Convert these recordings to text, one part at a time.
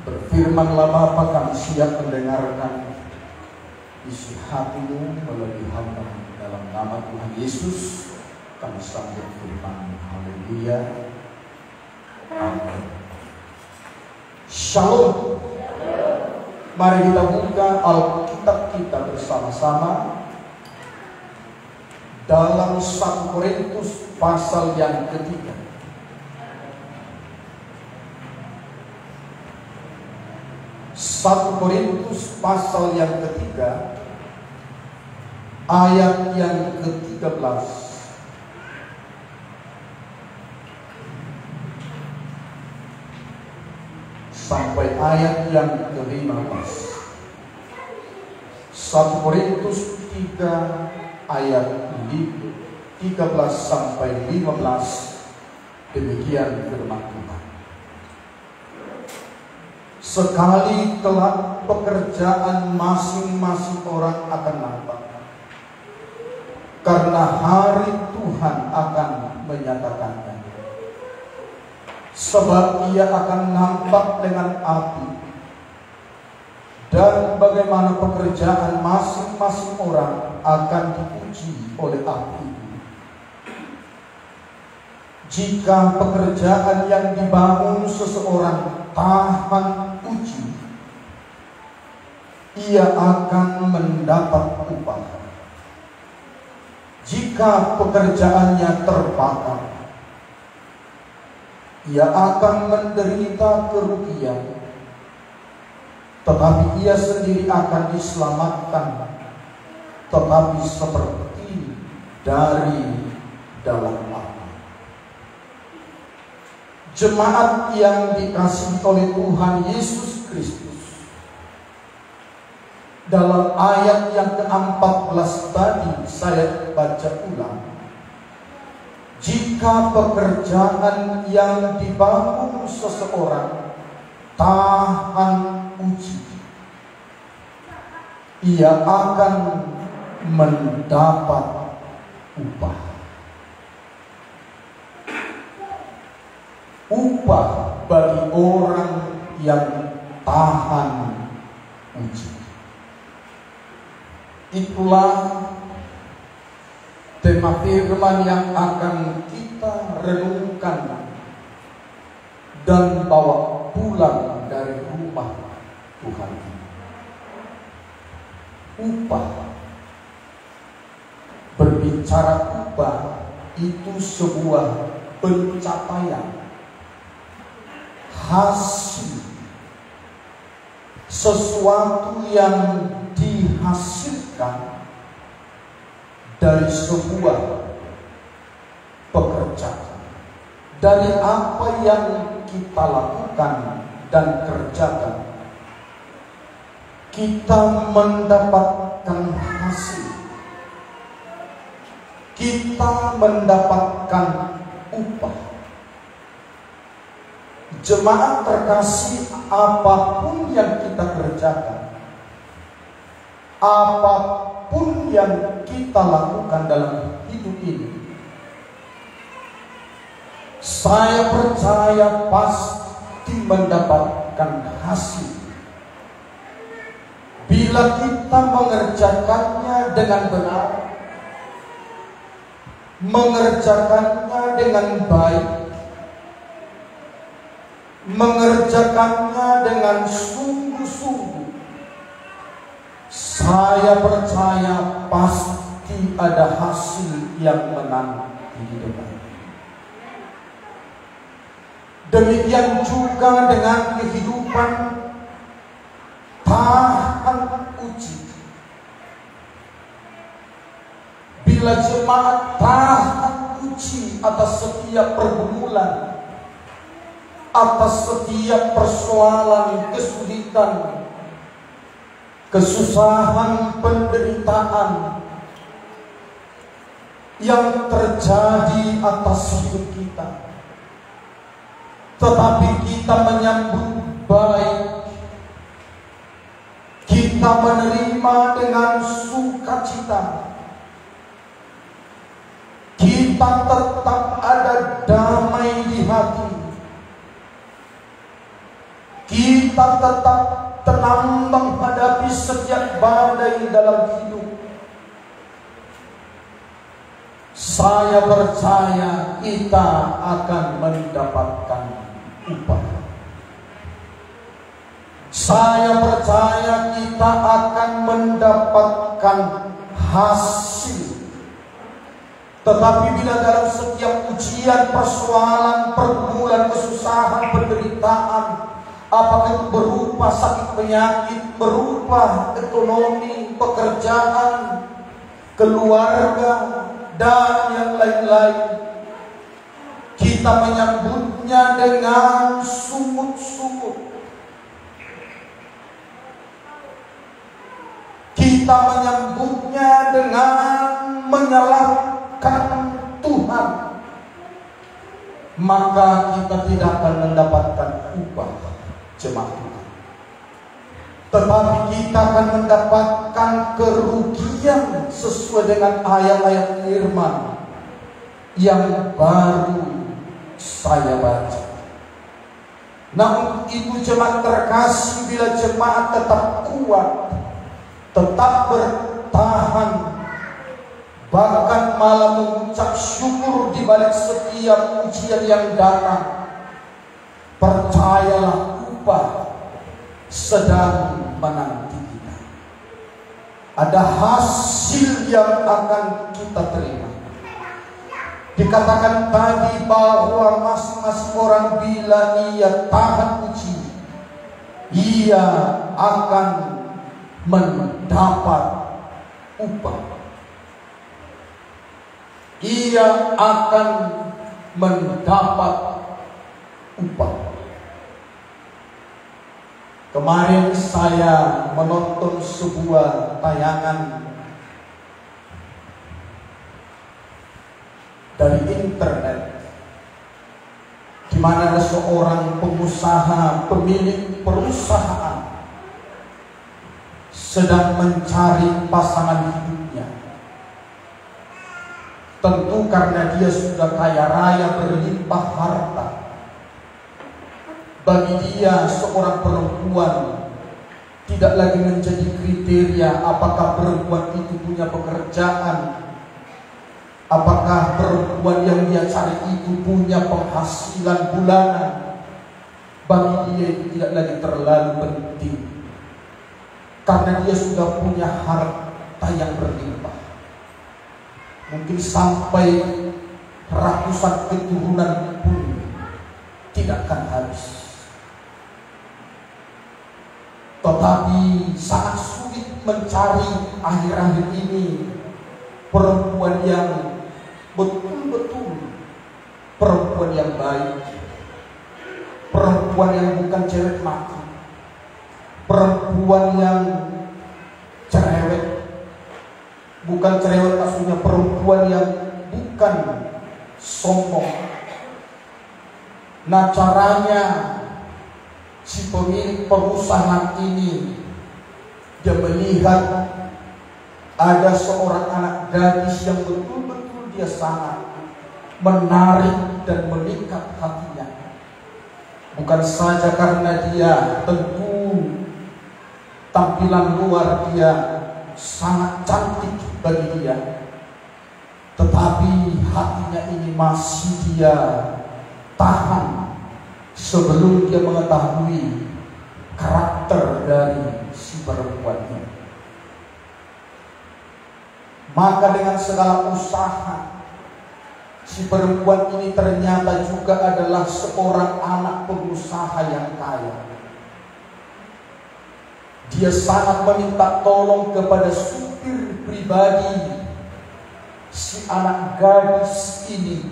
Berfirmanlah Bapa, kami siap mendengarkan isi hati-Mu melalui hamba dalam nama Tuhan Yesus. Kami sambut firman. Haleluya. Amin. Shalom. Mari kita buka Alkitab kita bersama-sama dalam 1 Korintus pasal yang ketiga. 1 Korintus pasal yang ketiga, ayat yang ke-13 sampai ayat yang ke-15. 1 Korintus 3 ayat 13 sampai 15. Demikian firman Tuhan. Sekali kelak pekerjaan masing-masing orang akan nampak, karena hari Tuhan akan menyatakannya. Sebab ia akan nampak dengan api, dan bagaimana pekerjaan masing-masing orang akan diuji oleh api. Jika pekerjaan yang dibangun seseorang tahan uji, ia akan mendapat upah. Jika pekerjaannya terbakar, ia akan menderita kerugian, tetapi ia sendiri akan diselamatkan, tetapi seperti dari dalam api. Jemaat yang dikasihi oleh Tuhan Yesus Kristus, dalam ayat yang ke-14 tadi saya baca ulang. Jika pekerjaan yang dibangun seseorang tahan uji, ia akan mendapat upah. Upah bagi orang yang tahan uji. Itulah tema firman yang akan kita renungkan dan bawa pulang dari rumah Tuhan. Upah. Berbicara upah itu sebuah pencapaian, hasil, sesuatu yang dihasilkan dari sebuah pekerjaan, dari apa yang kita lakukan dan kerjakan, kita mendapatkan hasil, kita mendapatkan upah. Jemaat terkasih, apapun yang kita kerjakan, apapun yang kita lakukan dalam hidup ini, saya percaya pasti mendapatkan hasil bila kita mengerjakannya dengan benar, mengerjakannya dengan baik, mengerjakannya dengan sungguh-sungguh. Saya percaya pasti ada hasil yang menanti di depan. Demikian juga dengan kehidupan tahan uji. Bila jemaat tahan uji atas setiap pergumulan, atas setiap persoalan, kesulitan, kesusahan, penderitaan yang terjadi atas hidup kita, tetapi kita menyambut baik, kita menerima dengan sukacita, kita tetap ada damai di hati, kita kita tetap tenang menghadapi setiap badai dalam hidup. Saya percaya kita akan mendapatkan upah. Saya percaya kita akan mendapatkan hasil. Tetapi bila dalam setiap ujian, persoalan, pergumulan, kesusahan, penderitaan, apakah itu berupa sakit penyakit, berupa ekonomi, pekerjaan, keluarga, dan yang lain-lain, kita menyambutnya dengan sungut-sungut. Kita menyambutnya dengan menyalahkan Tuhan, maka kita tidak akan mendapatkan upah jemaat Tuhan. Tetapi kita akan mendapatkan kerugian sesuai dengan ayat-ayat firman yang baru saya baca. Namun itu jemaat terkasih, bila jemaat tetap kuat, tetap bertahan, bahkan malah mengucap syukur di balik setiap ujian yang datang, percayalah upah sedang menanti kita. Ada hasil yang akan kita terima. Dikatakan tadi bahwa masing-masing orang bila ia tahan uji, ia akan mendapat upah. Ia akan mendapat upah. Kemarin saya menonton sebuah tayangan dari internet, di mana ada seorang pengusaha, pemilik perusahaan, sedang mencari pasangan hidupnya. Tentu karena dia sudah kaya raya, berlimpah harta. Bagi dia seorang perempuan tidak lagi menjadi kriteria apakah perempuan itu punya pekerjaan, apakah perempuan yang dia cari itu punya penghasilan bulanan. Bagi dia itu tidak lagi terlalu penting, karena dia sudah punya harta yang berlimpah. Mungkin sampai ratusan keturunan pun tidak akan habis. Tetapi sangat sulit mencari akhir-akhir ini perempuan yang betul-betul perempuan yang baik, perempuan yang bukan cewek mati, perempuan yang cerewet. Bukan cerewet maksudnya perempuan yang bukan sombong. Nah, caranya si pemilik perusahaan ini, dia melihat ada seorang anak gadis yang betul-betul dia sangat menarik dan memikat hatinya. Bukan saja karena dia tentu tampilan luar dia sangat cantik bagi dia, tetapi hatinya ini masih dia tahan sebelum dia mengetahui karakter dari si perempuan ini. Maka dengan segala usaha, si perempuan ini ternyata juga adalah seorang anak pengusaha yang kaya. Dia sangat meminta tolong kepada supir pribadi si anak gadis ini.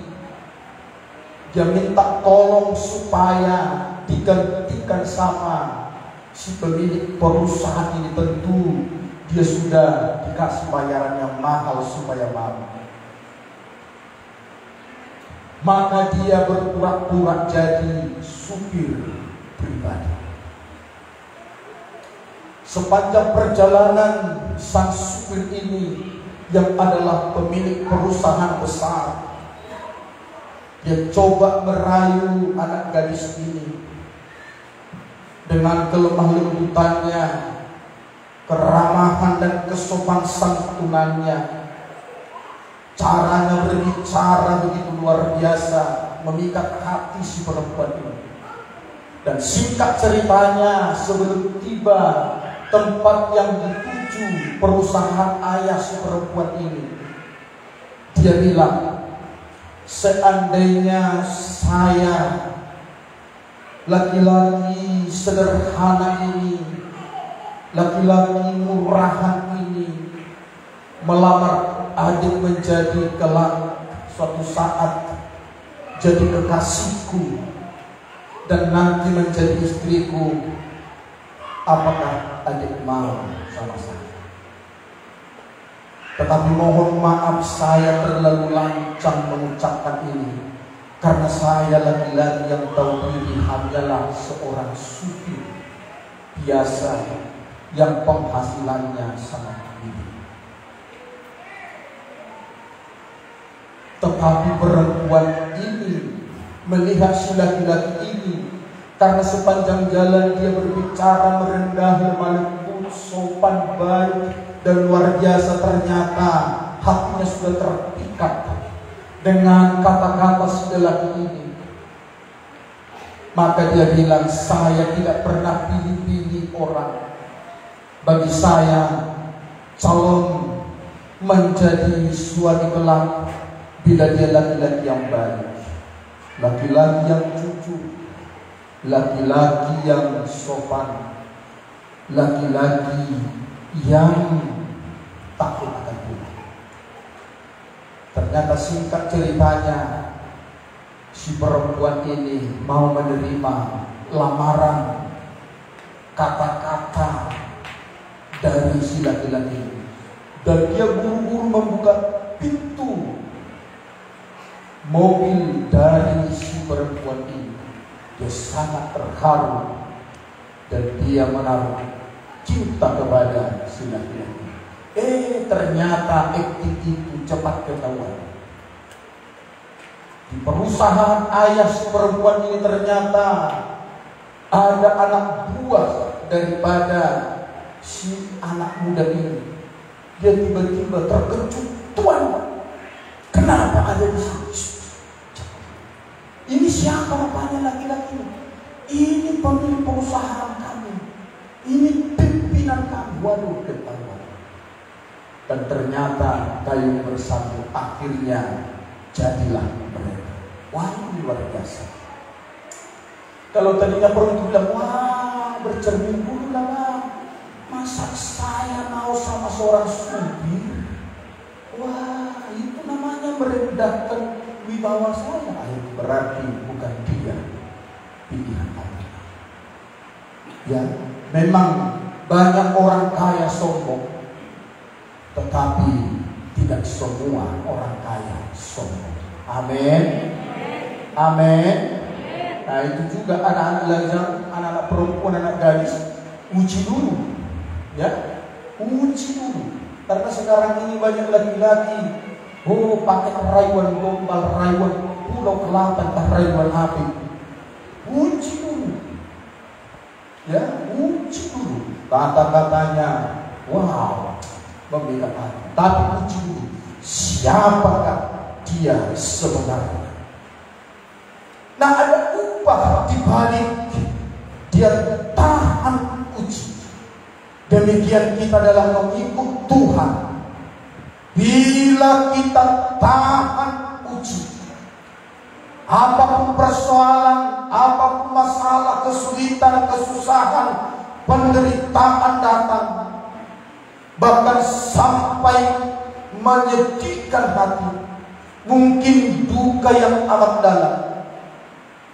Dia minta tolong supaya digantikan sama si pemilik perusahaan ini. Tentu dia sudah dikasih bayaran yang mahal supaya mau. Maka dia berpura-pura jadi supir pribadi. Sepanjang perjalanan sang supir ini yang adalah pemilik perusahaan besar, dia coba merayu anak gadis ini dengan kelemah lembutannya, keramahan dan kesopan santunannya, caranya berbicara begitu luar biasa, memikat hati si perempuan ini. Dan singkat ceritanya, sebelum tiba tempat yang dituju, perusahaan ayah si perempuan ini, dia bilang, seandainya saya, laki-laki sederhana ini, laki-laki murahan ini, melamar adik menjadi kelak suatu saat jadi kekasihku dan nanti menjadi istriku, apakah adik mau sama saya? Tetapi mohon maaf, saya terlalu lancang mengucapkan ini, karena saya laki-laki yang tahu diri hanyalah seorang supir biasa yang penghasilannya sangat tinggi. Tetapi perempuan ini melihat si laki-laki ini, karena sepanjang jalan dia berbicara merendah, lemah lembut, sopan, baik, dan luar biasa, ternyata hatinya sudah terpikat dengan kata-kata si lelaki ini. Maka dia bilang, saya tidak pernah pilih-pilih orang. Bagi saya, calon menjadi suami kelak bila dia laki-laki yang baik, laki-laki yang jujur, laki-laki yang sopan, laki-laki yang takut akan Tuhan. Ternyata singkat ceritanya, si perempuan ini mau menerima lamaran, kata-kata dari si laki-laki ini, dan dia buru-buru membuka pintu mobil dari si perempuan ini. Dia sangat terharu dan dia menaruh cinta kepada si laki-laki. Ternyata akting itu cepat ketahuan. Di perusahaan ayah si perempuan ini ternyata ada anak buah daripada si anak muda ini. Dia tiba-tiba terkejut, Tuan, kenapa ada di sini? Ini siapa rupanya laki-laki? Ini pemilik perusahaan kami, ini pimpinan kami. Waduh, ketahuan. Dan ternyata kayu bersatu, akhirnya jadilah mereka. Wah, luar biasa. Kalau tadinya perlu bilang, wah, bercermin dulu lah, masa saya mau sama seorang supir? Wah, itu namanya merendahkan wibawa saya. Berarti bukan dia pilihan kami. Ya, memang banyak orang kaya sombong, tetapi tidak semua orang kaya sombong. Amin. Amin. Nah, itu juga anak-anak lajang, anak-anak perempuan, anak gadis, uji dulu. Ya, uji dulu. Karena sekarang ini banyak laki-laki, pakai rayuan gombal, rayuan Pulau Kelatan, rayuan api. Uji dulu. Ya, uji dulu. Kata-katanya, wow, memikat hati. Tapi uji dulu, siapakah dia sebenarnya? Nah, ada upah di balik dia tahan uji. Demikian kita dalam mengikut Tuhan. Bila kita tahan uji, apapun persoalan, apapun masalah, kesulitan, kesusahan, penderitaan datang, bahkan sampai menyedihkan hati, mungkin duka yang amat dalam,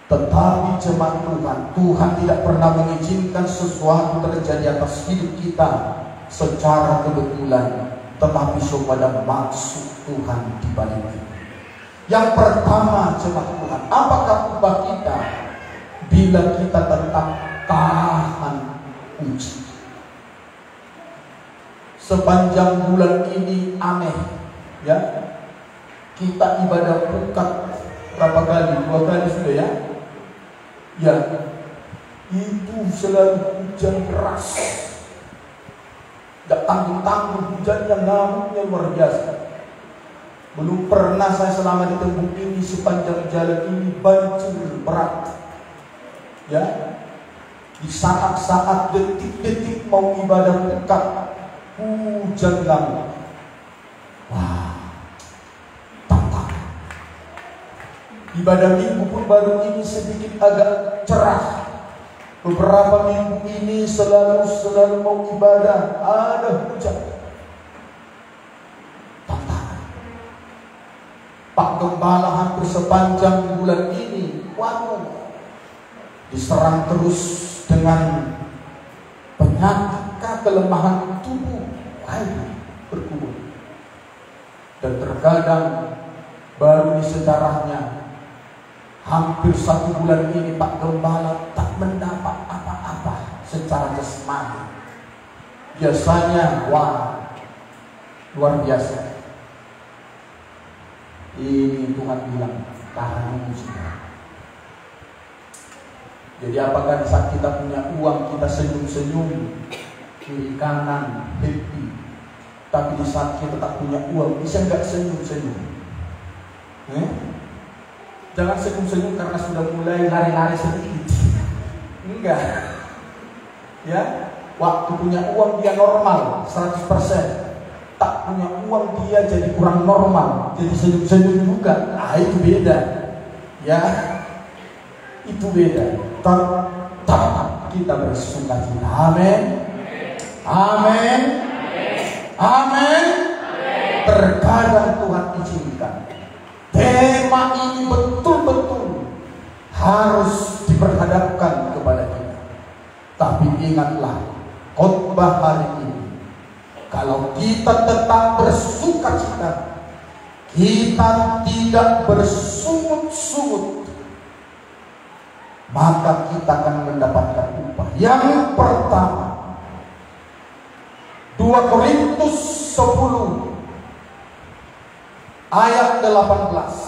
tetapi jemaat Tuhan tidak pernah mengizinkan sesuatu terjadi atas hidup kita secara kebetulan, tetapi kepada maksud Tuhan di balik itu. Yang pertama, jemaat Tuhan, apakah upah kita bila kita tetap tahan uji? Sepanjang bulan ini aneh, ya, kita ibadah buka berapa kali? 2 kali sudah, ya. Ya, itu selalu hujan keras, gak tanggung-tanggung hujannya, ngamuknya luar biasa. Belum pernah saya selama di Tembung ini sepanjang jalan ini banjir berat. Ya, di saat-saat detik-detik mau ibadah dekat, hujan ngamuk. Wah, tantangan. Ibadah minggu pun baru ini sedikit agak cerah. Beberapa minggu ini selalu mau ibadah, ada hujan. Tantangan. Pak Gembala hampir sepanjang bulan ini, waduh, diserang terus dengan penyakit, kelemahan tubuh, berkubur. Dan terkadang baru di sejarahnya hampir 1 bulan ini Pak Gembala tak mendapat apa-apa secara jasmani. Biasanya wah, luar biasa. Ini Tuhan bilang tahan musibah. Jadi apakah saat kita punya uang kita senyum-senyum, kiri kanan happy, tapi di saat kita tak punya uang bisa nggak senyum-senyum? Jangan senyum-senyum karena sudah mulai lari-lari sedikit. Enggak. Ya, waktu punya uang dia normal 100%. Tak punya uang dia jadi kurang normal, jadi senyum-senyum juga. Itu beda. Ya, itu beda. Tetap kita bersuka cita. Amin. Amin. Amin. Terkadang Tuhan izinkan tema ini betul-betul harus diperhadapkan kepada kita. Tapi ingatlah, khotbah hari ini, kalau kita tetap bersuka cita, kita tidak bersungut-sungut, maka kita akan mendapatkan upah. Yang pertama, 2 Korintus 10 ayat 18.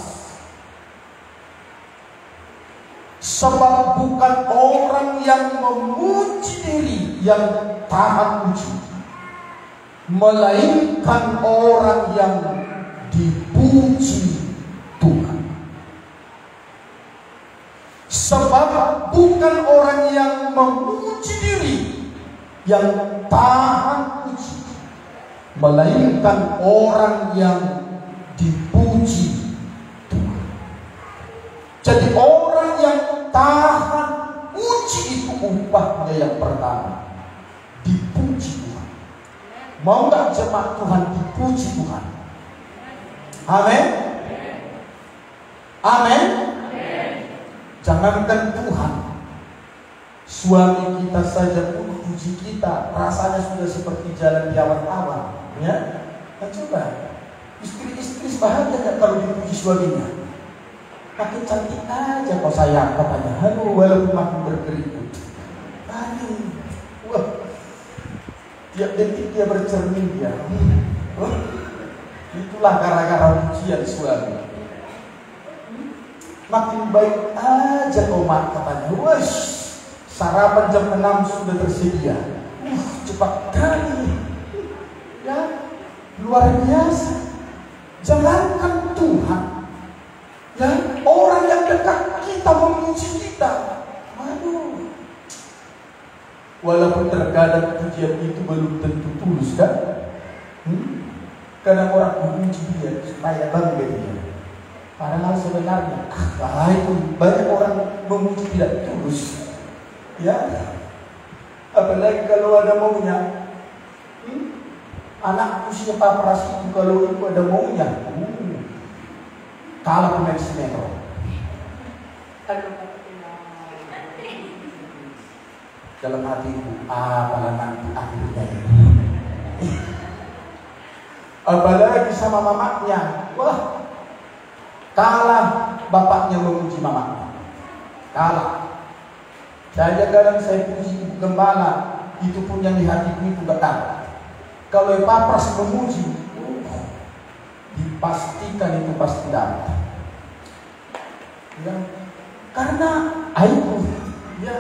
Sebab bukan orang yang memuji diri yang tahan uji, melainkan orang yang dipuji Tuhan. Sebab bukan orang yang memuji diri yang tahan uji, melainkan orang yang dipuji Tuhan. Jadi orang yang tahan uji itu upahnya yang pertama, dipuji Tuhan. Mau gak jemaat Tuhan dipuji Tuhan? Amin. Amin. Jangankan Tuhan, suami kita saja pun puji kita, rasanya sudah seperti jalan di awan-awan. Ya, nah, coba istri-istri bahagia gak kalau dipuji suaminya? Makin cantik aja kok sayang katanya. Aduh, walaupun makin berkeriput. Aduh, wah, tiap detik dia bercermin dia. Itulah gara-gara pujian suami. Makin baik aja kau mak katanya. Wah, sarapan jam 6 sudah tersedia. Cepat kali. Ya, luar biasa. Jangankan Tuhan, ya, orang yang dekat kita memuji kita. Aduh. Walaupun terkadang pujian itu belum tentu tulus, kan? Kadang orang memuji dia supaya bangga dia. Padahal sebenarnya itu banyak orang memuji tidak tulus. Ya, apalagi kalau ada maunya. Anak usia papras itu kalau itu ada maunya, kalah pemain sinetron. Dalam hatiku, apalah nanti akhirnya ini. Apalagi sama mamanya, wah, kalah bapaknya memuji mamanya, kalah. Saya kadang saya puji ibu gembala, itu pun yang di hatiku itu gak tahu. Kalau papras memuji, dipastikan itu pasti dapat. Ya, karena itu, ya,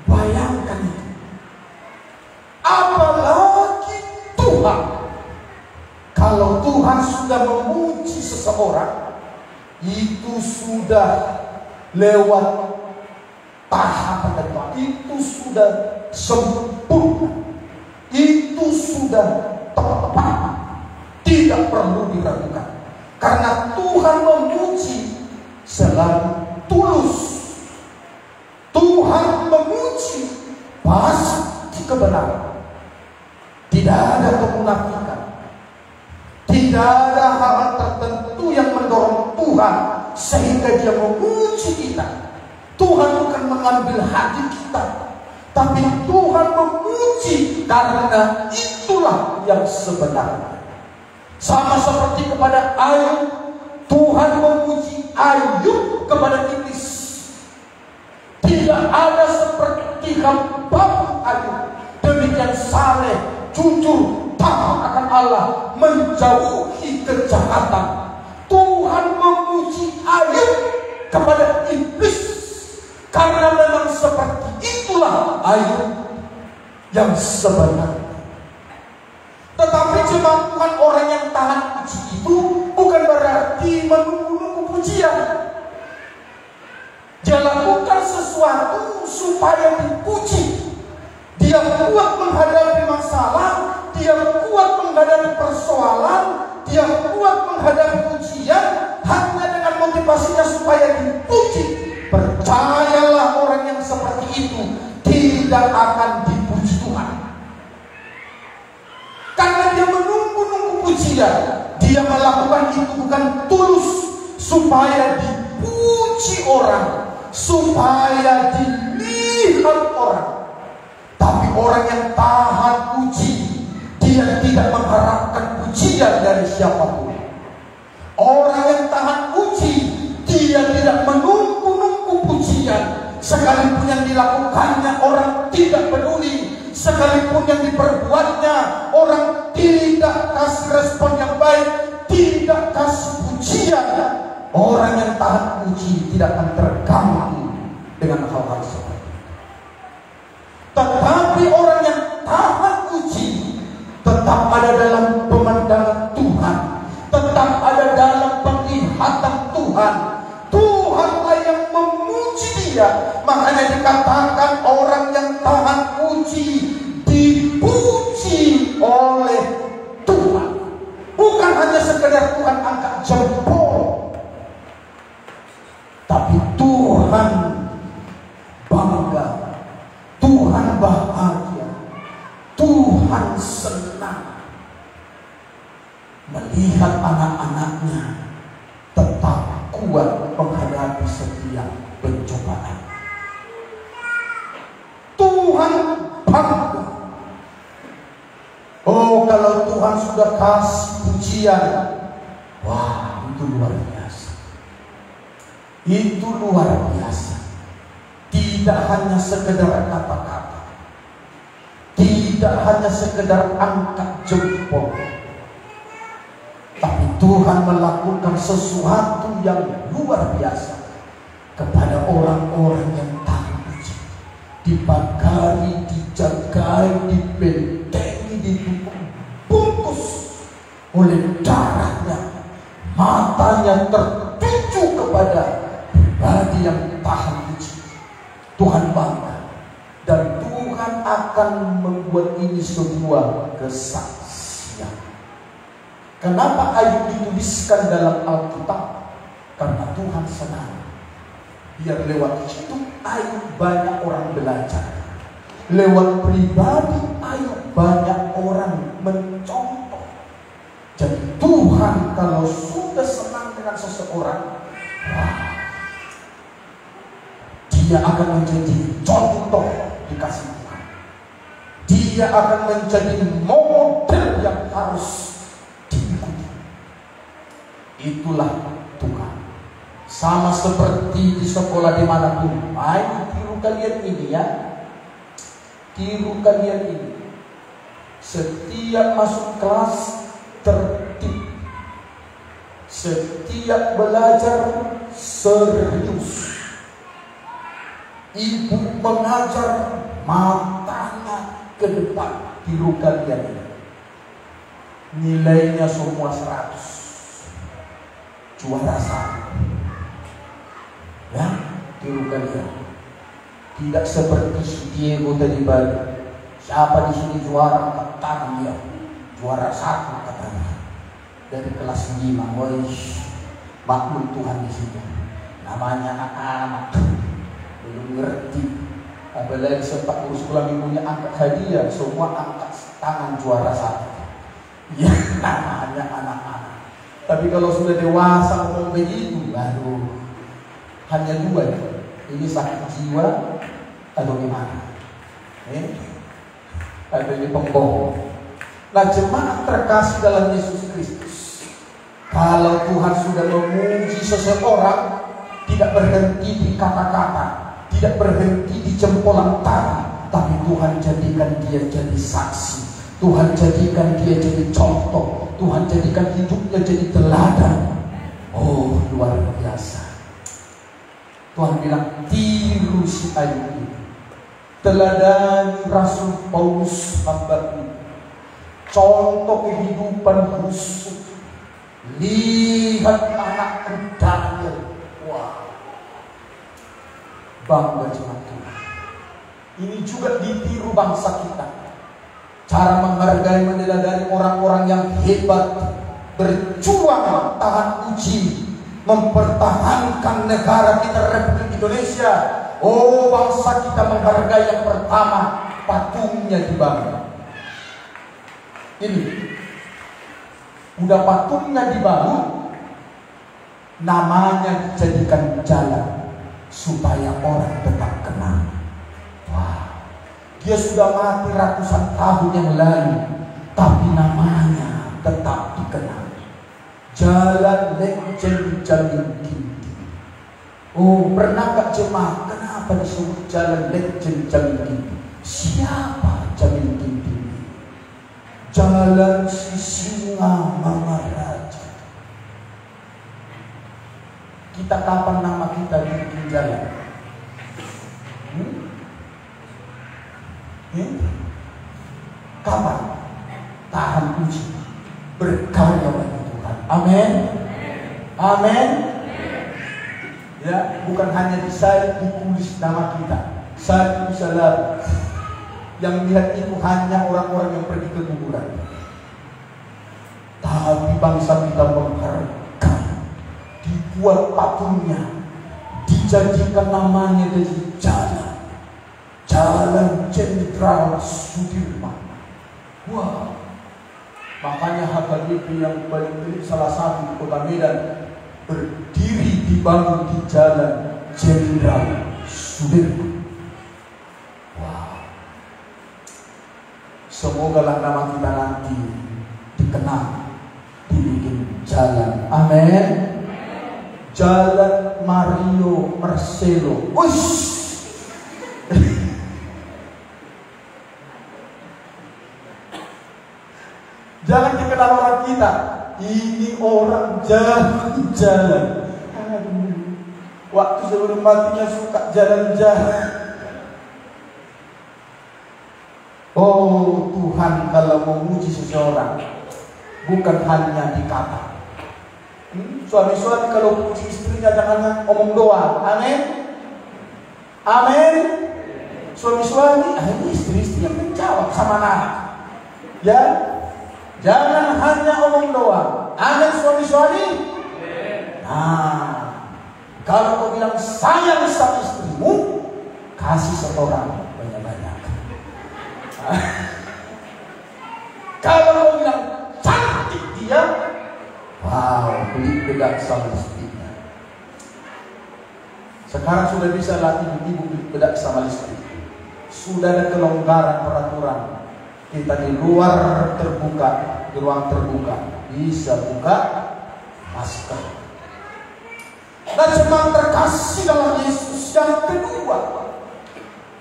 Bayangkan itu. Apalagi Tuhan. Kalau Tuhan sudah memuji seseorang, itu sudah lewat tahapan dari Tuhan. Itu sudah sempurna. Itu sudah tepat. Tidak perlu diragukan. Karena Tuhan memuji selalu tulus. Tuhan memuji pasti kebenaran. Tidak ada kemunafikan. Tidak ada hal tertentu yang mendorong Tuhan sehingga dia memuji kita. Tuhan bukan mengambil hati kita, tapi Tuhan memuji karena itulah yang sebenarnya. Sama seperti kepada Ayub, Tuhan memuji Ayub kepada iblis. Tidak ada seperti hamba Ayub, demikian saleh, jujur, takut akan Allah, menjauhi kejahatan. Tuhan memuji Ayub kepada iblis karena memang seperti itulah Ayub yang sebenarnya. Tetapi jemaat Tuhan, orang yang tahan puji itu bukan berarti menunggu-nunggu pujian. Dia lakukan sesuatu supaya dipuji. Dia kuat menghadapi masalah, dia kuat menghadapi persoalan, dia kuat menghadapi ujian hanya dengan motivasinya supaya dipuji. Percayalah, orang yang seperti itu tidak akan dipuji Tuhan. Karena dia menunggu-nunggu pujian. Dia melakukan itu bukan tulus supaya dipuji orang, supaya dilihat orang. Tapi orang yang tahan puji, dia tidak mengharapkan pujian dari siapapun. Orang yang tahan puji, dia tidak menunggu-nunggu pujian. Sekalipun yang dilakukannya orang tidak peduli, sekalipun yang diperbuatnya orang tidak kasih respon yang baik, tidak kasih pujian, orang yang tahan puji tidak akan terganggu dengan hal-hal seperti itu. Tetapi orang yang tahan puji tetap ada dalam pemandangan Tuhan, tetap ada dalam penglihatan Tuhan. Tuhanlah yang memuji dia. Makanya dikatakan orang yang tahan puji dipuji oleh Tuhan. Bukan hanya sekedar Tuhan angkat jempol, tapi Tuhan bangga, Tuhan bahagia, Tuhan senang melihat anak-anaknya tetap kuat menghadapi setiap pencobaan. Tuhan bangga. Oh, kalau Tuhan sudah kasih pujian, wah, itu luar biasa. Itu luar biasa. Tidak hanya sekedar kata-kata, tidak hanya sekedar angkat jempol, tapi Tuhan melakukan sesuatu yang luar biasa kepada orang-orang yang tahan puji. Dibagari, dijagai, dibentengi, dibungkus oleh darahnya. Matanya tertuju kepada pribadi yang tahan puji. Tuhan bangga, dan Tuhan akan membuat ini sebuah kesaksian. Kenapa Ayub dituliskan dalam Alkitab? Karena Tuhan senang. Biar lewat itu Ayub banyak orang belajar. Lewat pribadi Ayub banyak orang mencontoh. Jadi Tuhan kalau sudah senang dengan seseorang, wah, dia akan menjadi contoh dikasih Tuhan. Dia akan menjadi model yang harus diikuti. Itulah Tuhan. Sama seperti di sekolah dimanapun. Ayo tiru kalian ini ya. Tiru kalian ini. Setiap masuk kelas tertib. Setiap belajar serius. Ibu mengajar, matanya ke depan. Tiru kalian ini. Nilainya semua 100. Juara 1. Ya, tiru kalian. Tidak seperti si Diego tadi Bali. Siapa di sini juara? Katakan dia. Juara 1 katanya. Dari kelas 5. Maklum Tuhan di situ. Namanya anak-anak. Belum ngerti. Apalagi sempat urus sekolah minggunya angkat hadiah. Semua angkat tangan juara 1. Ya, namanya anak-anak. Tapi kalau sudah dewasa ngomong begitu, aduh. Hanya 2 ya. Ini sakit jiwa atau gimana? Ada ini pembohong. Nah, jemaat terkasih dalam Yesus Kristus, kalau Tuhan sudah memuji seseorang, tidak berhenti di kata-kata, tidak berhenti di jempolan tangan, tapi Tuhan jadikan dia jadi saksi. Tuhan jadikan dia jadi contoh. Tuhan jadikan hidupnya jadi teladan. Oh, luar biasa. Tuhan bilang, tiru si Ayub ini. Teladani Rasul Paulus hamba ini. Contoh kehidupan khusus. Lihat anak Daniel. Wah, bangga jemaat Tuhan. Ini juga ditiru bangsa kita. Cara menghargai, meneladani orang-orang yang hebat, berjuang tahan uji, mempertahankan negara kita Republik Indonesia. Oh, bangsa kita menghargai yang pertama, patungnya dibangun. Ini udah patungnya dibangun, namanya dijadikan jalan supaya orang tetap kenal. Wah, dia sudah mati ratusan tahun yang lalu, tapi namanya tetap dikenal. Jalan Lejen Jamil Ginting. Oh, pernah gak jemaat kenapa disebut jalan Lejen Jamil Ginting? Siapa Jamil Ginting? Jalan si singa Maharaja. Kita kapan nama kita bikin jalan? Kapan? Tahan uji, berkarya bagi Tuhan. Amin. Amin. Ya, bukan hanya di salib ditulis nama kita. Salib bisa lalu. Yang lihat itu hanya orang-orang yang pergi ke kuburan. Tapi bangsa kita menghargai, dibuat patungnya, dijadikan namanya dari Jalan Jenderal Sudirman. Wah, makanya HKBP yang paling elit salah satu di Kota Medan berdiri dibangun di Jalan Jenderal Sudirman. Wah, semoga lah nama kita nanti dikenal, dibikin jalan. Amin. Jalan Mario Marcelo. Ush. Jangan dikenal orang kita. Ini orang jalan-jalan. Waktu sebelum matinya suka jalan-jalan. Oh, Tuhan kalau memuji seseorang bukan hanya di kata. Suami-suami kalau puji istrinya jangan omong doang. Amin. Amin. Suami-suami, ini istri-istri yang menjawab sama anak. Ya. Jangan hanya omong doang. Amin suami-suami. Nah, kalau kau bilang sayang sama istrimu, kasih seorang banyak-banyak. Kalau kau bilang cantik dia, wow, beli bedak sama istrinya. Sekarang sudah bisa lah ibu-ibu beli bedak sama istri. Sudah ada kelonggaran peraturan. Kita di luar terbuka, di ruang terbuka bisa buka masker. Dan jemaat terkasih dalam Yesus, yang kedua,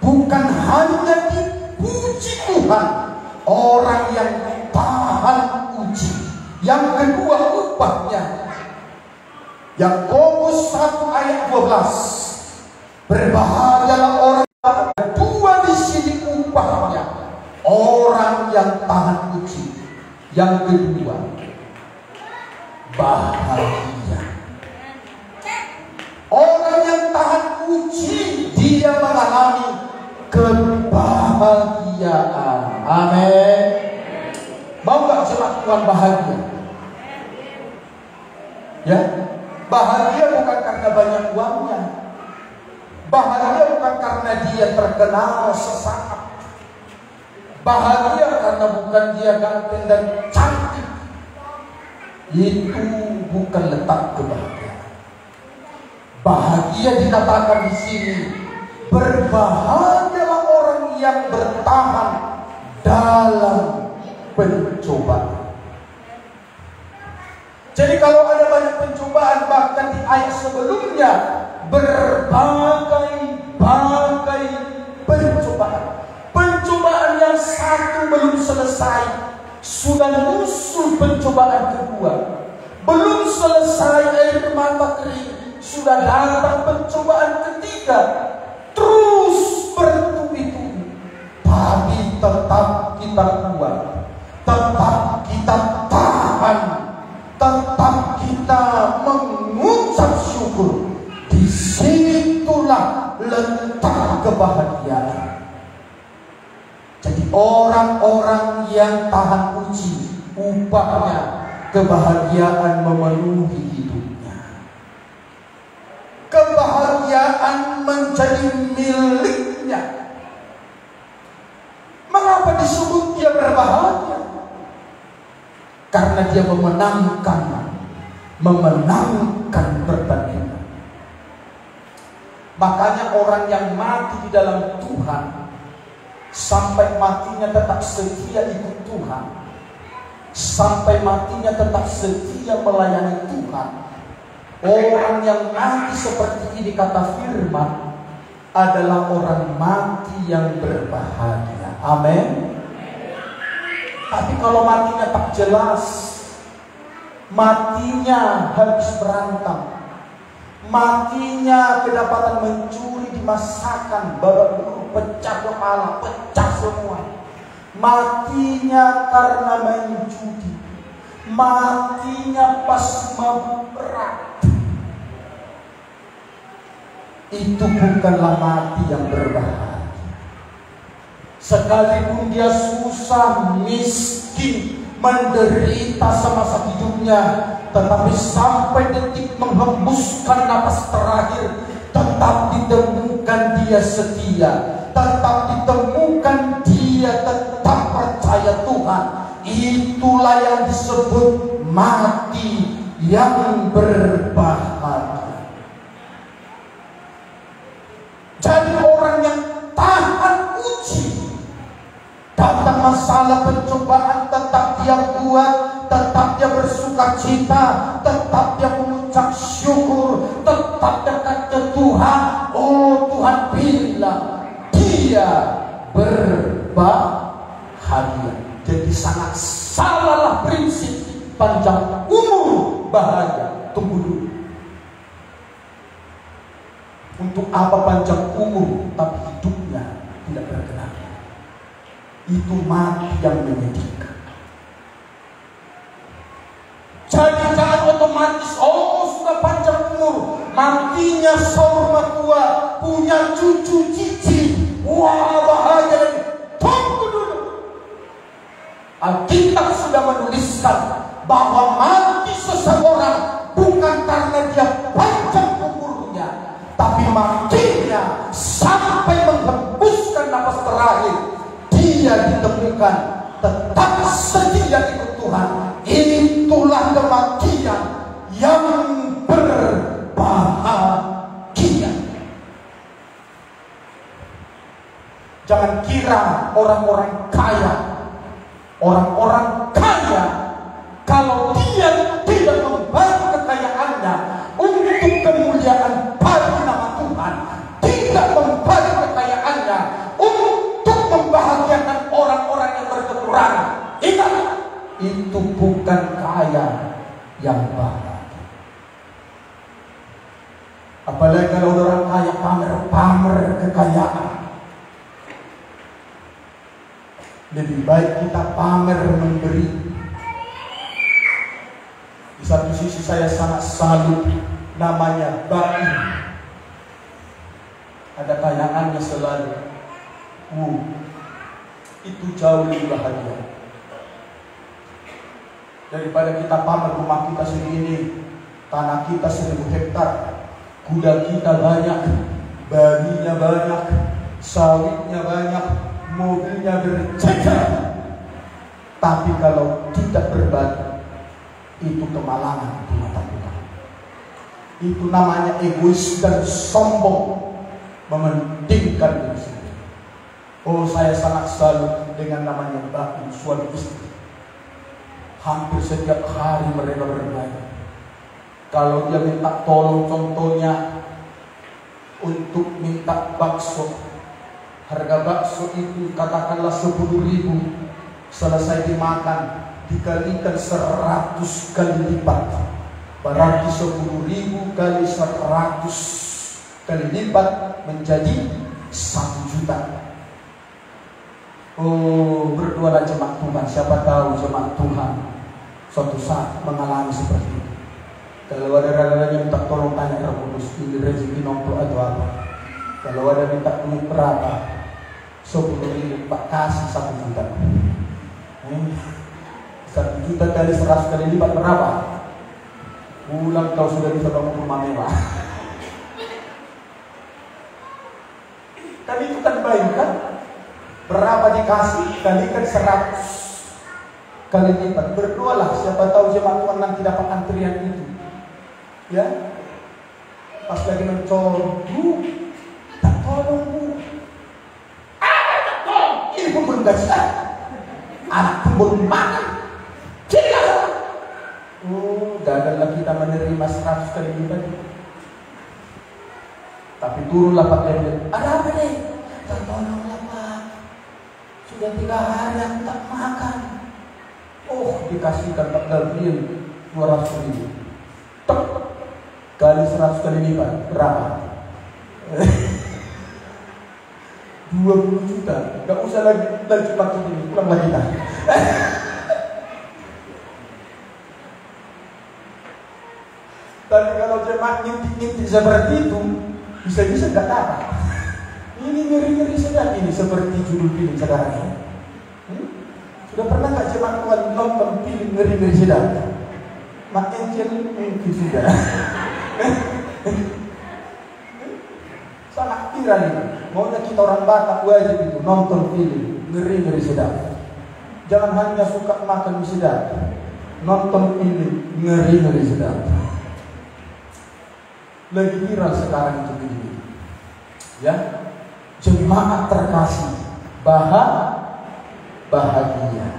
bukan hanya dipuji Tuhan orang yang tahan uji. Yang kedua upahnya. Yakobus 1 ayat 12. Berbahagialah orang orang yang tahan uji. Yang kedua, bahagia. Orang yang tahan uji, dia mengalami kebahagiaan. Amin. Mau gak jemaat Tuhan bahagia? Ya, bahagia bukan karena banyak uangnya. Bahagia bukan karena dia terkenal sesaat. Bahagia karena bukan dia ganteng dan cantik. Itu bukan letak kebahagiaan. Bahagia dikatakan di sini, berbahagialah orang yang bertahan dalam pencobaan. Jadi kalau ada banyak pencobaan, bahkan di ayat sebelumnya, berbagai pencobaan. Pencobaan yang satu belum selesai, sudah muncul pencobaan kedua. Belum selesai air mata kering, sudah datang pencobaan ketiga. Terus bertubi-tubi, tapi tetap kita kuat, tetap kita tahan, tetap kita mengucap syukur. Disitulah letak kebahagiaan. Jadi orang-orang yang tahan uji, upahnya kebahagiaan memenuhi hidupnya. Kebahagiaan menjadi miliknya. Mengapa disebut dia berbahagia? Karena dia memenangkan pertandingan. Makanya orang yang mati di dalam Tuhan, sampai matinya tetap setia ikut Tuhan, sampai matinya tetap setia melayani Tuhan. Orang yang mati seperti ini, kata firman, adalah orang mati yang berbahagia. Amin. Tapi kalau matinya tak jelas, matinya habis berantem, matinya kedapatan mencuri di masakan, babak belur, pecah kepala, pecah semua. Matinya karena main judi, matinya pas berat. Itu bukanlah mati yang berbahagia. Sekalipun dia susah, miskin, menderita semasa hidupnya, tetapi sampai detik menghembuskan napas terakhir, tetap ditemukan dia setia, tetap ditemukan dia tetap percaya Tuhan. Itulah yang disebut mati yang berbahagia. Jadi orang yang tahan uji, datang masalah pencobaan, tetap dia kuat, tetap dia bersuka cita, tetap dia mengucap syukur, tetap dekat ke Tuhan. Oh, Tuhan bilang dia berbahagia. Jadi sangat salahlah prinsip panjang umur bahagia. Tunggu dulu. Untuk apa panjang umur tapi hidupnya tidak berkenan? Itu mati yang menyedihkan. Jadi jangan otomatis, oh sudah panjang umur, matinya seumur tua, punya cucu cici, wah bahagia. Tunggu dulu. Alkitab sudah menuliskan bahwa mati seseorang bukan karena dia panjang umurnya, tapi matinya sampai menghembuskan napas terakhir, dia ditemukan tetap setia ikut Tuhan. Itulah kematian yang berbahagia. Jangan kira orang-orang kaya kalau dia tidak membagi kekayaannya untuk kemuliaan bagi nama Tuhan, tidak membagi kekayaannya untuk membahagiakan orang-orang yang berkekurangan, ingat, itu bukan kaya yang bahagia. Apalagi kalau orang kaya pamer-pamer kekayaan. Di Lebih baik kita pamer memberi. Di satu sisi saya sangat salut, namanya baik. Ada tayangannya selalu. Itu jauh lebih bahagia daripada kita pamer rumah kita segini, tanah kita 1000 hektar, kuda kita banyak, babinya banyak, sawitnya banyak, mobilnya bercecer. Tapi kalau tidak berbagi, itu kemalangan di mata Tuhan. Itu namanya egois dan sombong, mementingkan diri sendiri. Oh, saya sangat salut dengan namanya bagi suami istri. Hampir setiap hari mereka berbagi. Kalau dia minta tolong, contohnya untuk minta bakso, harga bakso itu katakanlah 10.000, selesai dimakan dikalikan 100 kali lipat, berarti 10.000 kali 100 kali lipat menjadi 1 juta. Oh, berdoalah jemaat Tuhan. Siapa tahu jemaat Tuhan suatu saat mengalami seperti itu. Kalau ada rada-rada minta tolong, tanya Roh Kudus, ini rezeki nombor atau apa. Kalau ada minta duit berapa, 10.000, Pak kasih 1 juta. 1 juta kali 100 kali lipat berapa? Pulang kau sudah bisa bangun rumah mewah. Tapi itu kan baik kan? Berapa dikasih kalikan 100 kali lipat. Berdoalah, siapa tahu jemaat Tuhan nanti dapat antrian itu. Ya, pas lagi mencol, Bu, tak tolong Bu. Tak tolong. Ini pun belum gaji. Anak pun belum makan. Tidak. Oh, gagallah kita menerima 100 kali lipat. Tapi turunlah Pak Gabriel. Ada apa nih? Tak tolonglah Pak. Sudah 3 hari aku tak makan. Oh, dikasihkan Pak Gabriel 200.000. Tek. Kali 100 kali lipat berapa? 20 juta. Gak usah lagi pakai ini. Pulang lagi kita. Tapi kalau jemaat ngintip seperti itu, bisa-bisa gak dapat. Ini ngeri-ngeri sedap ini, seperti judul film sekarang ini. Sudah pernah gak jemaat Tuhan nonton film ngeri-ngeri sedap? Mak Angel mungkin sudah. Sangat viral ini. Maunya kita orang Batak wajib itu nonton film ngeri-ngeri sedap. Jangan hanya suka makan mie sedap, nonton film ngeri-ngeri sedap. Lagi viral sekarang itu begini. Ya, jemaat terkasih, bahagia.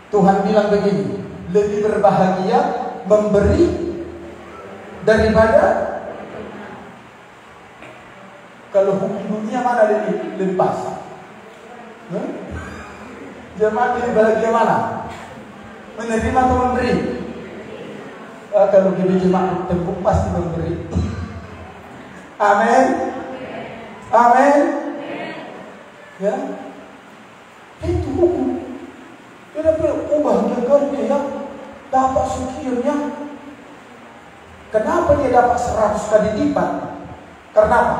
Tuhan bilang begini, lebih berbahagia memberi daripada. Kalau hukum dunia mana lebih pas? Jemaat lebih bahagia mana? Menerima atau memberi? Kalau kita jemaat tembuk pasti memberi. Amin. Amin. Ya, itu hukum. Kenapa ubah dia ya? Dapat sekiannya. Kenapa dia dapat 100 kali lipat? Karena apa?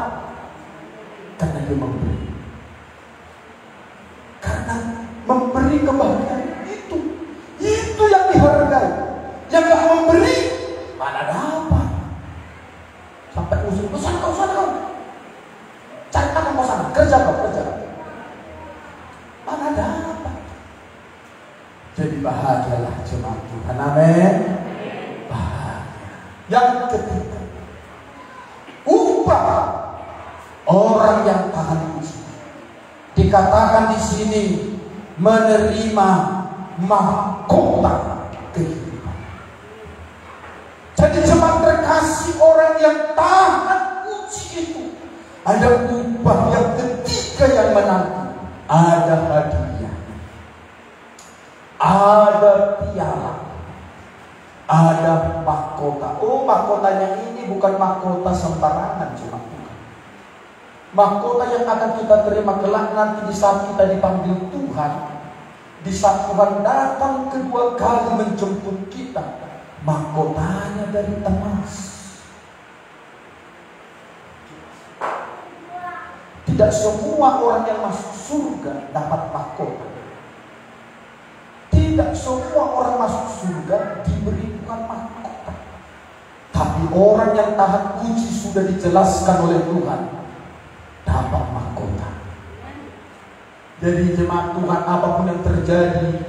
Karena dia memberi. Karena memberi kebahagiaan itu yang dihargai. Yang gak memberi, mana dapat? Sampai usul pesan kau sana kau. Cari apa kau sana? Kerja. Mana dapat? Jadi bahagialah jemaat Tuhan. Amin. Yang ketiga, upah orang yang tahan usaha. Dikatakan di sini menerima mahkota kehidupan. Jadi jemaat terkasih, orang yang tahan uji itu ada upah yang ketiga yang menanti. Ada hadiah, ada piala, ada mahkota. Oh, mahkotanya ini bukan mahkota sembarangan jemaat Tuhan. Mahkota yang akan kita terima kelak nanti di saat kita dipanggil Tuhan. Di saat Tuhan datang kedua kali menjemput kita, mahkotanya dari emas. Tidak semua orang yang masuk surga dapat mahkota. Tidak semua orang masuk surga diberi Tuhan mahkota. Tapi orang yang tahan uji sudah dijelaskan oleh Tuhan dapat mahkota. Jadi jemaat Tuhan, apapun yang terjadi,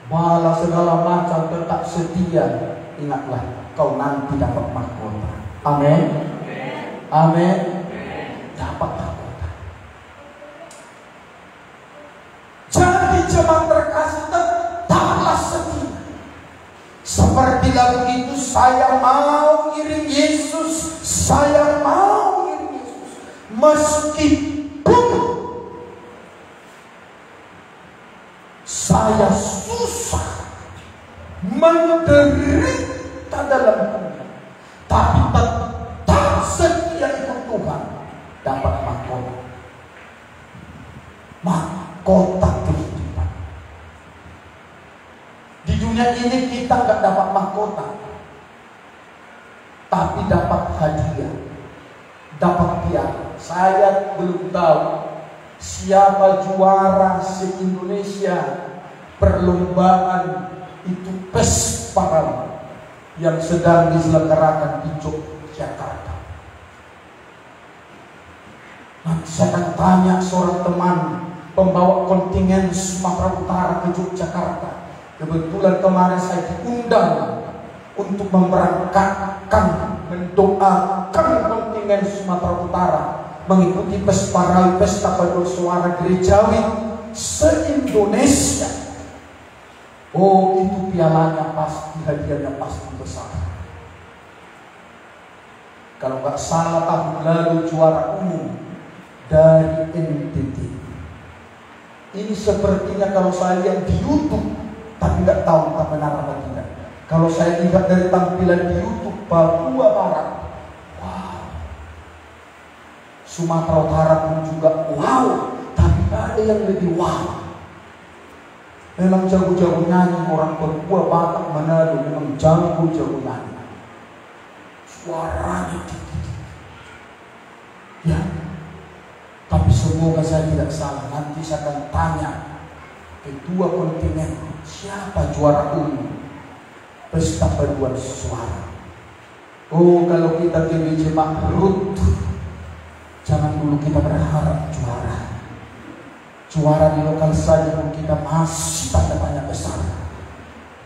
bala segala macam, tetap setia. Ingatlah, kau nanti dapat mahkota. Amin. Amin. Dapat mahkota. Jadi jemaat terkasih, tetaplah setia. Seperti lagu itu, saya mau iring Yesus, saya mau iring Yesus. Meskipun saya susah, menderita dalam dunia, tapi tetap setia ikut Tuhan, dapat mahkota. Mahkota kehidupan. Di dunia ini kita nggak dapat mahkota, tapi dapat hadiah, dapat piala. Saya belum tahu siapa juara se-Indonesia perlombaan itu PES Paral yang sedang diselenggarakan di Yogyakarta. Nanti saya akan tanya seorang teman pembawa kontingen Sumatera Utara ke Yogyakarta. Kebetulan kemarin saya diundang untuk memberangkatkan, mendoakan kontingen Sumatera Utara mengikuti PES Paral, Pesta Paduan Suara Gerejawi se-Indonesia. Oh, itu pialanya pasti, hadiahnya pasti besar. Kalau nggak salah tahun lalu juara umum dari NTT. Ini sepertinya kalau saya lihat di YouTube, tapi nggak tahu entah benar apa tidak. Kalau saya lihat dari tampilan di YouTube Papua Barat, wow. Sumatera Utara pun juga wow, tapi ada yang lebih wow. Memang jago-jago nyanyi orang Papua Batak Manado, memang jago-jago nyanyi. Suaranya tinggi. Ya. Tapi semoga saya tidak salah. Nanti saya akan tanya kedua kontingen, siapa juara umum Pesta Paduan Suara. Oh, kalau kita ke jemaat Rut, jangan dulu kita berharap juara. Juara di lokal saja pun kita masih tanda tanya besar.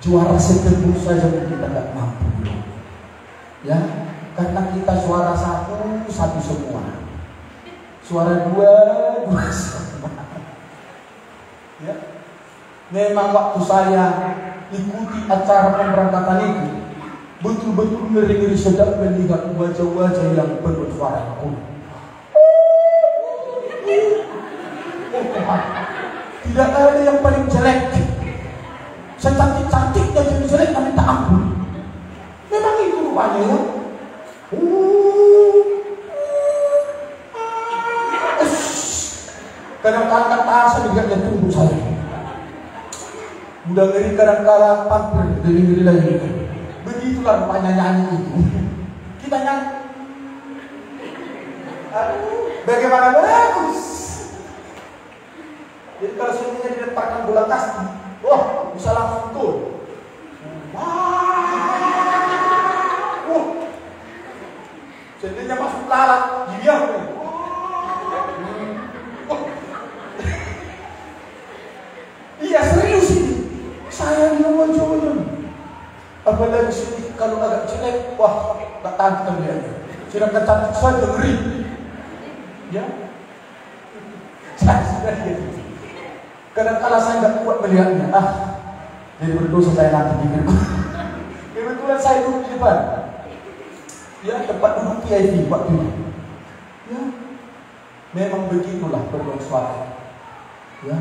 Juara setempuh saja pun kita tidak mampu. Ya, karena kita suara satu semua. Suara dua semua. Ya, memang waktu saya ikuti acara pemberangkatan itu, betul-betul ngeri-ngeri sedap melihat wajah-wajah yang penuh suara pun. Tidak ada yang paling jelek. Secantik-cantiknya jadi jelek tapi tak ampun. Memang itu rupanya ya. Kadang-kadang kata saya dengarnya tunggu saya. Udah ngeri kadang-kadang tampil ngeri-ngeri lagi. Begitulah rupanya nyanyi itu. Kita nyanyi. Bagaimana bagus. Jadi kalau sunyinya diletakkan bola kasti, wah bisa langsung gol. Wah, sendirinya masuk lalat, diam. Iya serius ini. Saya bilang wajahnya. Apalagi sini kalau agak jelek, wah tak tahan dia. Sedangkan cantik saja ngeri. Ya, saya sudah lihat. Kadang-kadang saya nggak kuat melihatnya. Jadi berdosa saya nanti pikirku. Kebetulan saya duduk di depan. Ya, tempat duduk VIP waktu itu. Ya, memang begitulah paduan suara. Ya,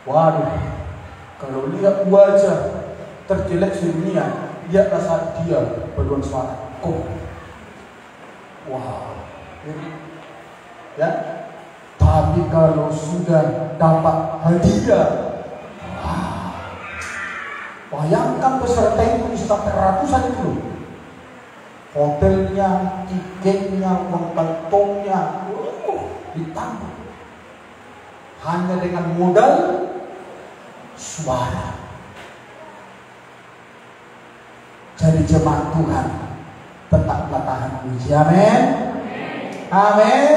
waduh. Kalau lihat wajah terjelek sedunia, lihatlah saat dia paduan suara. Kok, wow. Ya. Tapi kalau sudah dapat hadiah, Bayangkan peserta itu bisa sampai ratusan itu loh. Hotelnya, tiketnya, uang kantongnya, ditambah. Hanya dengan modal suara. Jadi jemaat Tuhan, tetaplah tahan uji. Amin. Amin.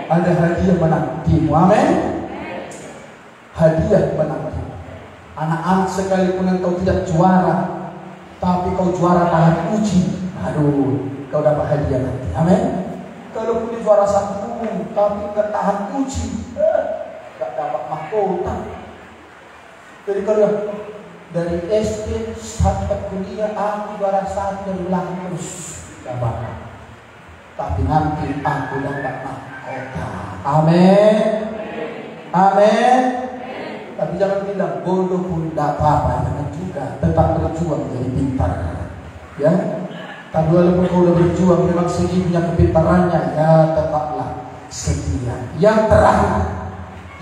Ada hadiah menantimu. Amin. Hadiah menantimu. Anak-anak sekalipun engkau tidak juara, tapi kau juara tahan uji, aduh, kau dapat hadiah nanti. Amin. Kalau punya juara satu, tapi enggak tahan uji, enggak dapat mahkota. Jadi kalau dari SD sampai kuliah aku juara satu dan ulang terus, enggak apa-apa. Tapi nanti aku dapat mahkota. Amin. Amin. Tapi jangan bilang bodoh pun tidak apa-apa, jangan juga, tetap berjuang jadi pintar, ya. Tapi walaupun kau sudah berjuang memang segitunya kepintarannya, ya tetaplah setia. Yang terakhir,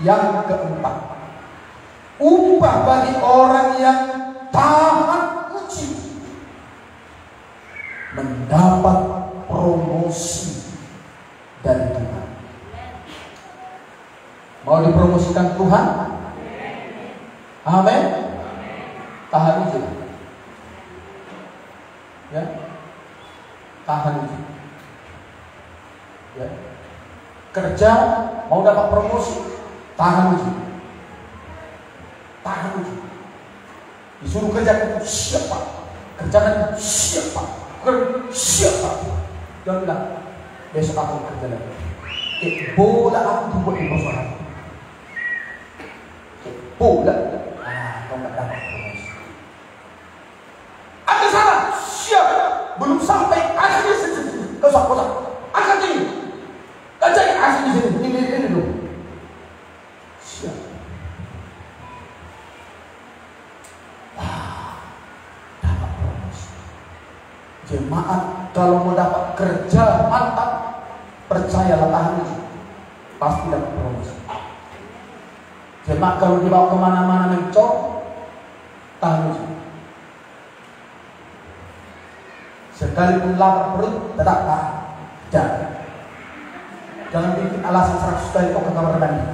yang keempat, upah bagi orang yang tahan uji, mendapat promosi dari Tuhan. Mau dipromosikan Tuhan? Amin. Tahan uji. Ya. Tahan uji. Ya. Kerja mau dapat promosi, tahan uji. Tahan uji. Disuruh kerja siapa? Kerjaan siapa? Siapa? Jangan bilang besok aku kerja lagi. Bola aku dibuat di persoalan. Bola. Kau nggak dapat promosi. Ada salah, siap. Belum sampai asli sini. Kosak. Angkat ini. Kerjain asli sini. Ini dulu. Siap. Dapat promosi. Jemaat kalau mau dapat kerja mantap, percayalah tahan uji, pasti dapat promosi. Jemaat kalau dibawa kemana-mana mencok, tahan uji. Sekalipun lapar perut, tetap tahan. Jangan bikin alasan 100 kali kok ke kamar mandi.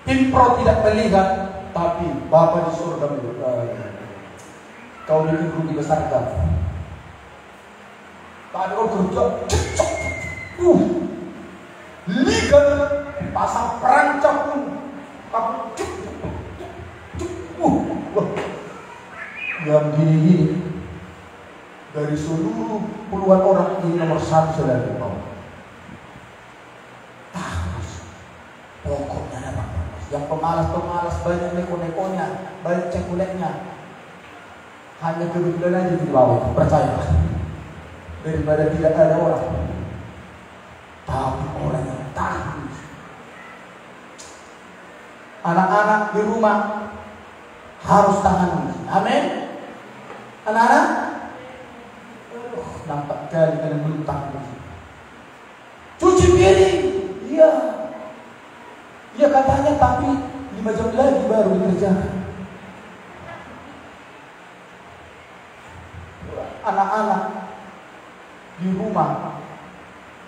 Impro tidak melihat, tapi Bapa di surga melihat. Kau bikin rugi besar kan? Tadi kau kerja, cecok, ligat, pasang perancang pun, yang gini-gini. Dari seluruh puluhan orang ini nomor 1 saudara mau. Pokoknya dapat. Yang pemalas banyak neko-nekonya, banyak cekuleknya, hanya kebetulan aja di bawah. Percaya daripada tidak ada orang, tapi orang yang tahu. Anak-anak di rumah harus tahan. Amin. Anak-anak, nampak kali kalian belum tahan. Cuci piring, iya. Iya katanya, tapi 5 jam lagi baru dikerjakan. Anak-anak di rumah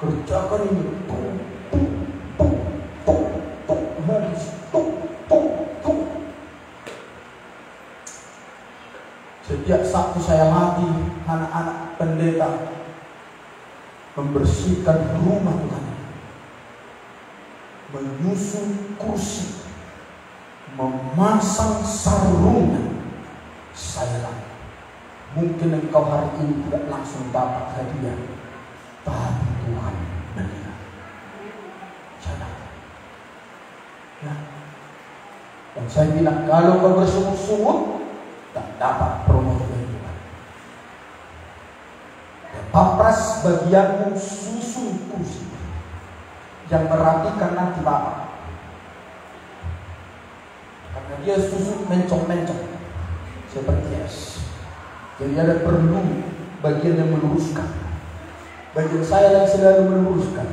kerjakan ini, Setiap Sabtu saya latih anak-anak pendeta membersihkan rumah Tuhan, menyusun kursi, memasang sarungnya. Sayang, mungkin engkau hari ini tidak langsung dapat hadiah, tapi Tuhan melihat. Jangan. Ya. Dan saya bilang, kalau kau bersungut-sungut, tak dapat promosi dari Tuhan. Ya, papras bagianmu susun kursi yang merapikan nanti Bapak, karena dia susun mencong-mencong seperti es. Jadi ada perlu bagian yang meluruskan. Bagian saya yang selalu meluruskan.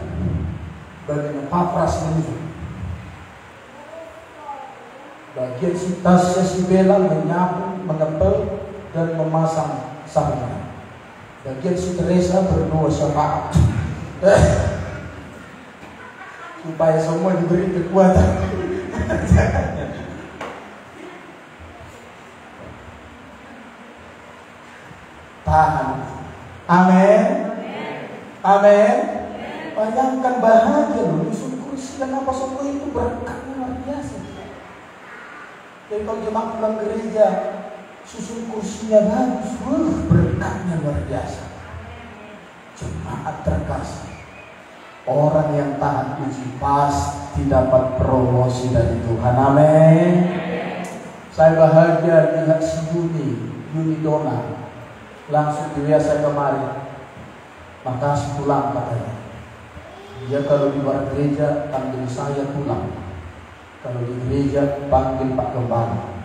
Bagian yang papras menunjuk. Bagian si Tasya si Bella menyapu, mengepel dan memasang sarung. Bagian si Teresa berdoa syafaat supaya semua diberi kekuatan. Tahan. Amin. Amin. Bayangkan bahagia loh, disuruh kursi dan apa semua itu berkatnya luar biasa. Jadi kalau jemaat pulang gereja, susun kursinya bagus, berkatnya luar biasa. Jemaat terkasih, orang yang tahan uji pasti dapat promosi dari Tuhan. Amin. Saya bahagia lihat si Yuni Dona langsung dia saya kemarin. Makasih pulang katanya. Dia kalau di luar gereja panggil saya pulang. Kalau di gereja panggil Pak Gembala.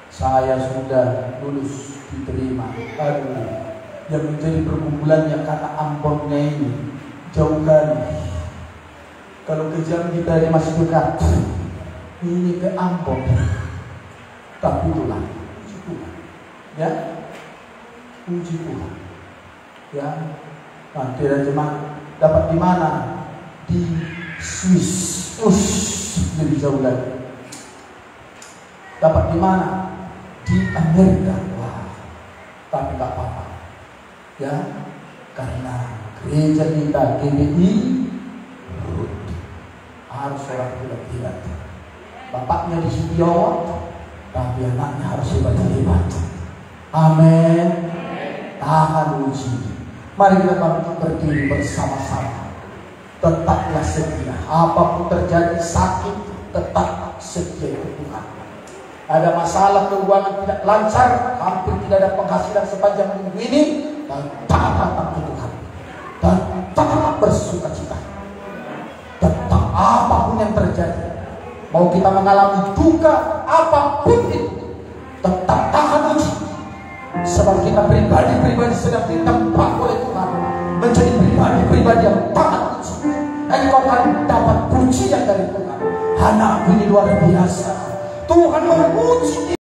Saya sudah lulus diterima. Aduh, yang menjadi pergumulannya karena amplopnya ini jauh kali. Kalau ke Jambi masih dekat, ini ke Ambon. Tapi itulah puji Tuhan, ya, puji Tuhan, ya. Nanti jemaat dapat di mana? Di Swiss, lebih jauh lagi. Dapat di mana? Di Amerika. Wah, tapi nggak apa-apa, ya, karena gereja kita GBI harus orang hebat. Bapaknya di Setiawat, tapi anaknya harus hebat. Amin. Tahan uji. Mari kita bangkit berdiri bersama-sama. Tetaplah setia. Apapun terjadi, sakit, tetap setia ke Tuhan. Ada masalah keuangan tidak lancar, hampir tidak ada penghasilan sepanjang minggu ini, tetap ke Tuhan. Tetap bersukacita. Tetap apapun yang terjadi, mau kita mengalami duka apapun itu, tetap tahan uji. Sebab kita pribadi sedang ditempa oleh Tuhan menjadi pribadi yang tahan uji. Engkau akan dapat pujian dari Tuhan. Anakku ini luar biasa. Tuhan menguji